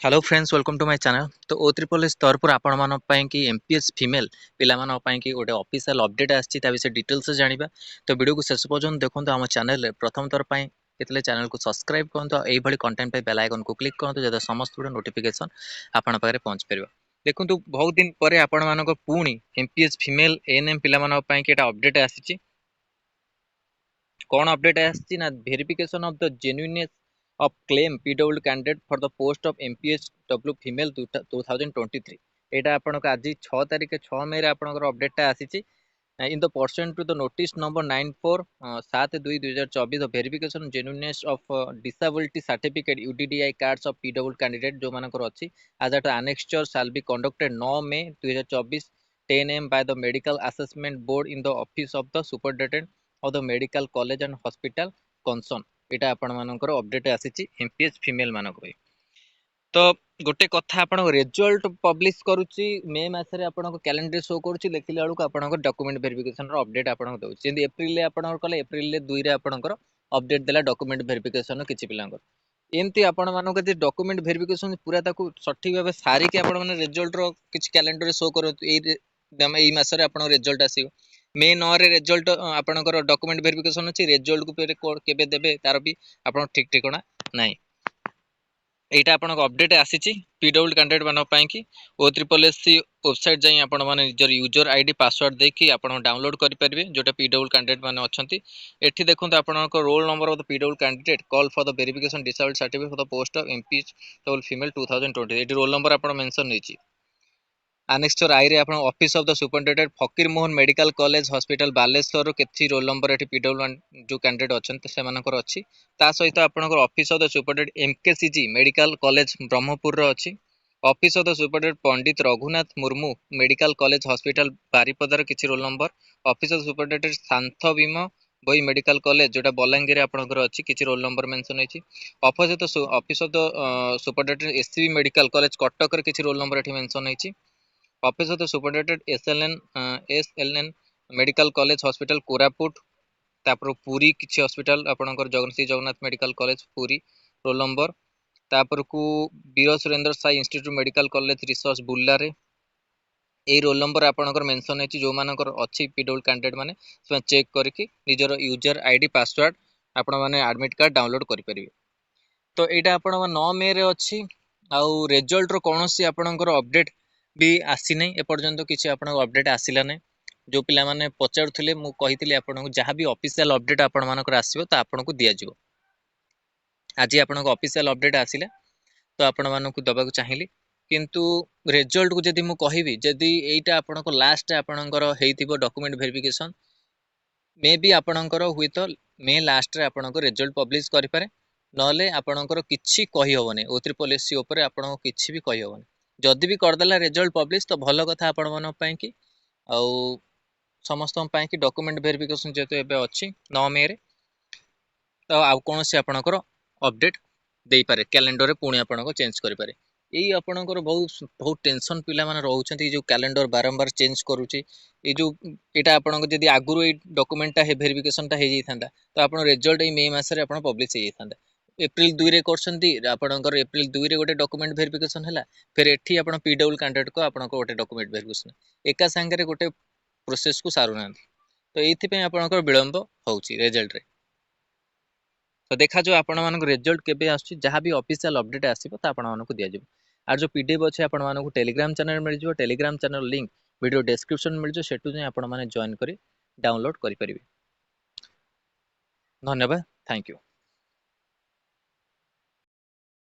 Hello friends welcome to my channel. तो O triple S तरफ आपण मान कि एमपीएस फीमेल पिला मान कि गोटे ऑफिशियल अपडेट आछि ता विषय डिटेल्स जानिबा। तो वीडियो को शेष पर्यंत देखंतु। हम चैनल प्रथम थर पई केतले चैनल को सब्सक्राइब करंतु। एई भली कंटेंट पे बेल आइकन को क्लिक करंतु जदा समस्त वीडियो नोटिफिकेशन आपण पारे पहुंच परबो। देखंतु बहुत दिन परे आपण मानको पुणी एमपीएस फीमेल एएनएम पिला मान कि एटा अपडेट आछि। कौन अपडेट आछि ना verification of the genuineness of claim PW candidate for the post of MPSW female 2023 एटा आपनको आज 6 तारिख 6 मई रे आपनको अपडेट टा आसीची। In the person to the notice number 94/7/2024 the verification genuineness of disability certificate UDDI cards of PW candidate जो मानकर अछि आज at annexure shall be conducted 9 May 2024 10 AM by the medical assessment board in the office of the superintendent of the medical college and hospital concern। एटा आपण मानकर update आसीची MPS female मानक होई। तो गोटे कथा आपण रिजल्ट पब्लिश करूची मे मासरे आपण कैलेंडर शो करूची देखिले बेलू आपण डॉक्यूमेंट वेरिफिकेशन रो अपडेट आपण दउची। जेंति एप्रिल ले आपण कले एप्रिल ले 2 रे आपण अपडेट देला डॉक्यूमेंट वेरिफिकेशन किछि पिलांकर एमती आपण मानक जे डॉक्यूमेंट वेरिफिकेशन पूरा ताकू सठिक भाबे सारी के आपण माने रिजल्ट रो किछि कैलेंडर शो करत एई मासरे आपण रिजल्ट आसीबो। मे 9 रे रिजल्ट आपणकर डॉक्यूमेंट वेरिफिकेशन अछि। रिजल्ट को केबे देबे तार भी आपण ठीक ठिकाना नाही। एटा आपण अपडेट आसीची पीडब्ल्यू कैंडिडेट मान पई कि ओ ट्रिपल एस सी वेबसाइट जाई आपण माने निजर यूजर आईडी पासवर्ड दे कि आपण डाउनलोड करि परिबे जोटा पीडब्ल्यू कैंडिडेट माने अछंती। एठी देखंतु आपणक roll number of the PW candidate call for the verification disabled certificate for the post of MP double female 2020 एठी रोल नंबर आपण मेंशन होईची। आनेक्स्टर आई रे आपण office of the superintendent Fakir Mohan medical college hospital Baleshwar केथि roll number एठी PW जो candidate अछंती सेमानकर अछि। ता सहित आपणकर office of the superintendent MKCG medical college Brahmapur रो अछि। Office of the superintendent Pandit Raghunath Murmu medical college hospital बारिपदार किछि roll number. Office of the superintendent शांत भीम बई मेडिकल कॉलेज जोटा बलांगीर आपणकर अछि किछि रोल नंबर मेंशन होईची। Office of the superintendent SCB medical college Cuttack रे किछि रोल नंबर एठी मेंशन होईची। Office of the superintendent SLN medical college hospital Koraput तापर पुरी किछि हॉस्पिटल आपणकर Jagannath medical college Puri roll number. तापर को Veer Surendra Sai institute medical college research बुल्लारे ए रोल नंबर आपणकर मेंशन है जो मानकर अछि पीडब्ल्यू कैंडिडेट माने से चेक करके निजर यूजर आईडी पासवर्ड आपण माने एडमिट कार्ड डाउनलोड करि परिबे। तो एटा आपण 9 मे रे अछि आउ रिजल्ट रो कोनोसी आपणकर अपडेट भी आसी नै एपर्यंत किछि आपणक अपडेट आसिला नै। जो पिला माने पचारुथिले मु कहितिले आपणक जहां भी ऑफिशियल अपडेट आपण मानकर आसीबो त आपणक दिया जिवो। आज आपणक ऑफिशियल अपडेट आसिले तो आपण मानकु दबाकु चाहिली किंतु रिजल्ट को जदी मु कहिबी जदी एटा आपणक लास्ट आपणकर हेइतिबो डॉक्यूमेंट वेरिफिकेशन मे भी आपणकर हुई तो मे लास्ट रे आपणक रिजल्ट पब्लिश करि पारे नले आपणकर किछि कहि होबने ओ ट्रिपल एस सी ऊपर आपणक किछि भी कहि होबने। जदि भी करदेला रिजल्ट पब्लिश तो भल कथा आपण मन पई कि आउ समस्त पई कि डॉक्यूमेंट वेरिफिकेशन जेतो एबे अछि 9 मे रे तो आउ कोनोसी आपणकर अपडेट देई पारे कैलेंडर रे पुणी आपणक चेंज करि पारे। एई आपणकर बहुत टेंशन पिला माने रहउछंती जो कैलेंडर बारंबार चेंज करूची ए जो एटा आपणक जदी आगुरु ए डॉक्यूमेंट ता हे वेरिफिकेशन ता हे जई थांदा तो आपण रिजल्ट ए मे मास रे आपण पब्लिश हे जई थांदा। एप्रिल 2 रे करछंती आपणकर एप्रिल 2 रे गोटे डॉक्यूमेंट वेरिफिकेशन हला फिर एठी आपण पीडब्ल्यू कैंडिडेट को आपण को गोटे डॉक्यूमेंट वेरिफिकेशन एका संगे रे गोटे प्रोसेस को सारू ना तो एथि पे आपणकर विलंब होउची रिजल्ट रे। तो देखा जो आपण मानक रिजल्ट केबे आछी जहां भी ऑफिशियल अपडेट आसीबो त आपण मानक दिया जिवो। आर जो पीडीएफ अछि आपण मानक टेलीग्राम चैनल मिल जिवो। Telegram channel link video description मिल जो सेटु जे आपण माने जॉइन करी डाउनलोड करि परिबे। धन्यवाद थैंक यू।